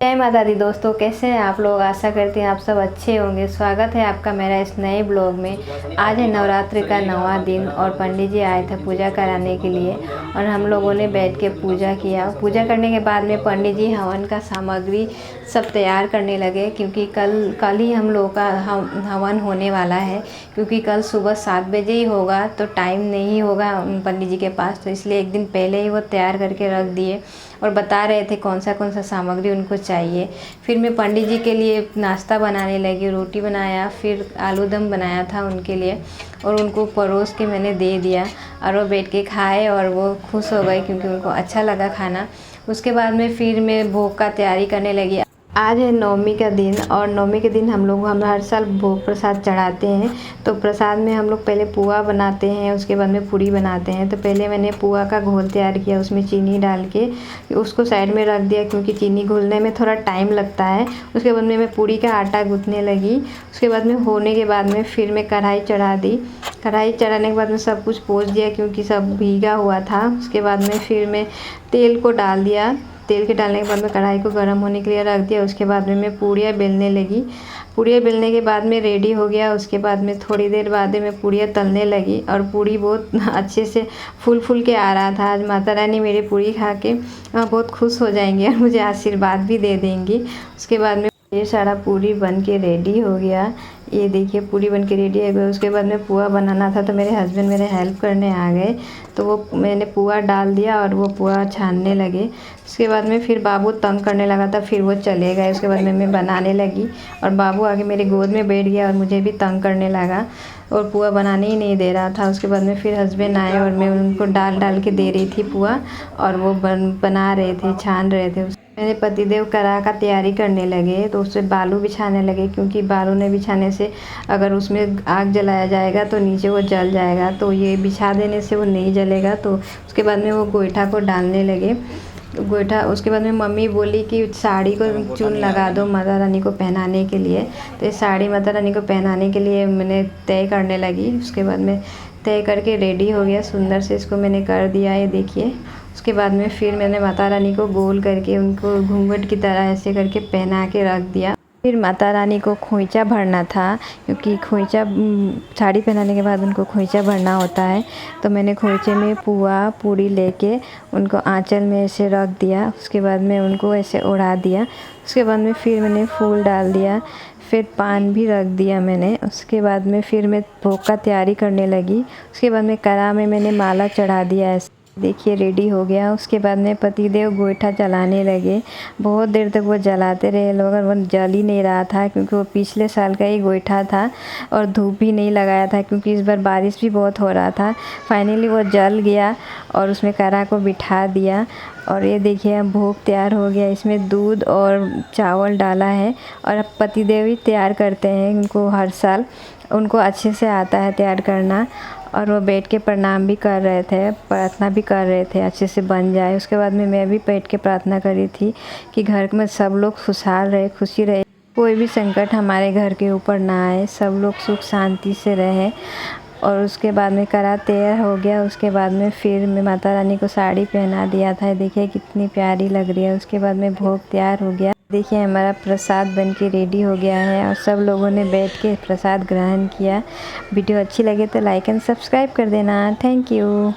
जय माता दी दोस्तों, कैसे हैं आप लोग। आशा करती हैं आप सब अच्छे होंगे। स्वागत है आपका मेरा इस नए ब्लॉग में। आज है नवरात्रि का 9वां दिन और पंडित जी आए थे पूजा कराने के लिए और हम लोगों ने बैठ के पूजा किया। पूजा करने के बाद में पंडित जी हवन का सामग्री सब तैयार करने लगे, क्योंकि कल ही हम लोग का हवन होने वाला है। क्योंकि कल सुबह 7 बजे ही होगा तो टाइम नहीं होगा पंडित जी के पास, तो इसलिए एक दिन पहले ही वो तैयार करके रख दिए और बता रहे थे कौन सा सामग्री उनको चाहिए। फिर मैं पंडित जी के लिए नाश्ता बनाने लगी। रोटी बनाया, फिर आलू दम बनाया था उनके लिए और उनको परोस के मैंने दे दिया और वो बैठ के खाए और वो खुश हो गए क्योंकि उनको अच्छा लगा खाना। उसके बाद में फिर मैं भोग का तैयारी करने लगी। आज है नवमी का दिन और नवमी के दिन हम हर साल भोग प्रसाद चढ़ाते हैं। तो प्रसाद में हम लोग पहले पुआ बनाते हैं, उसके बाद में पूड़ी बनाते हैं। तो पहले मैंने पुआ का घोल तैयार किया, उसमें चीनी डाल के उसको साइड में रख दिया क्योंकि चीनी घुलने में थोड़ा टाइम लगता है। उसके बाद में मैं पूड़ी का आटा गूँथने लगी। उसके बाद में होने के बाद में फिर मैं कढ़ाई चढ़ा दी। कढ़ाई चढ़ाने के बाद में सब कुछ पोंछ दिया क्योंकि सब भीगा हुआ था। उसके बाद में फिर मैं तेल को डाल दिया। तेल के डालने के बाद में कढ़ाई को गर्म होने के लिए रख दिया। उसके बाद में मैं पूड़ियाँ बेलने लगी। पूड़ियाँ बेलने के बाद में रेडी हो गया। उसके बाद में थोड़ी देर बाद मैं पूड़ियाँ तलने लगी और पूड़ी बहुत अच्छे से फूल के आ रहा था। आज माता रानी मेरी पूड़ी खा के बहुत खुश हो जाएंगी और मुझे आशीर्वाद भी दे देंगी। उसके बाद में ये सारा पूरी बन के रेडी हो गया। ये देखिए पूरी बन के रेडी हो गया। उसके बाद में पुआ बनाना था तो मेरे हस्बैंड मेरे हेल्प करने आ गए, तो वो मैंने पुआ डाल दिया और वो पुआ छानने लगे। उसके बाद में फिर बाबू तंग करने लगा था, फिर वो चले गए। उसके बाद में मैं बनाने लगी और बाबू आके मेरे गोद में बैठ गया और मुझे भी तंग करने लगा और पुआ बनाने ही नहीं दे रहा था। उसके बाद में फिर हस्बैंड आए और मैं उनको डाल के दे रही थी पुआ और वो बना रहे थे, छान रहे थे। मेरे पतिदेव कढ़ा का तैयारी करने लगे तो उससे बालू बिछाने लगे, क्योंकि बालू ने बिछाने से अगर उसमें आग जलाया जाएगा तो नीचे वो जल जाएगा, तो ये बिछा देने से वो नहीं जलेगा। तो उसके बाद में वो गोईठा को डालने लगे। गोईठा उसके बाद में मम्मी बोली कि साड़ी को चून लगा दो माता रानी को पहनाने के लिए। तो ये साड़ी माता रानी को पहनाने के लिए मैंने तय करने लगी। उसके बाद में तय करके रेडी हो गया, सुंदर से इसको मैंने कर दिया। ये देखिए। उसके बाद में फिर मैंने माता रानी को गोल करके उनको घूंघट की तरह ऐसे करके पहना के रख दिया। फिर माता रानी को खोइचा भरना था, क्योंकि खोइचा साड़ी पहनाने के बाद उनको खोइचा भरना होता है। तो मैंने खोइचे में पुआ पूड़ी लेके उनको आंचल में ऐसे रख दिया। उसके बाद में उनको ऐसे ओढ़ा दिया। उसके बाद में फिर मैंने फूल डाल दिया, फिर पान भी रख दिया मैंने। उसके बाद में फिर मैं भोग का तैयारी करने लगी। उसके बाद में कड़ा में मैंने माला चढ़ा दिया। ऐसे देखिए रेडी हो गया। उसके बाद में पतिदेव गोईठा जलाने लगे। बहुत देर तक वो जलाते रहे लोग और वो जल ही नहीं रहा था, क्योंकि वो पिछले साल का ही गोईठा था और धूप भी नहीं लगाया था, क्योंकि इस बार बारिश भी बहुत हो रहा था। फाइनली वो जल गया और उसमें कड़ा को बिठा दिया और ये देखिए अब भोग तैयार हो गया। इसमें दूध और चावल डाला है और अब पतिदेव ही तैयार करते हैं इनको हर साल। उनको अच्छे से आता है तैयार करना और वो बैठ के प्रणाम भी कर रहे थे, प्रार्थना भी कर रहे थे अच्छे से बन जाए। उसके बाद में मैं भी बैठ के प्रार्थना करी थी कि घर में सब लोग खुशहाल रहे, खुशी रहे, कोई भी संकट हमारे घर के ऊपर ना आए, सब लोग सुख शांति से रहे। और उसके बाद में कड़ा तैयार हो गया। उसके बाद में फिर मैं माता रानी को साड़ी पहना दिया था। देखिए कितनी प्यारी लग रही है। उसके बाद में भोग तैयार हो गया। देखिए हमारा प्रसाद बन के रेडी हो गया है और सब लोगों ने बैठ के प्रसाद ग्रहण किया। वीडियो अच्छी लगे तो लाइक एंड सब्सक्राइब कर देना। Thank you.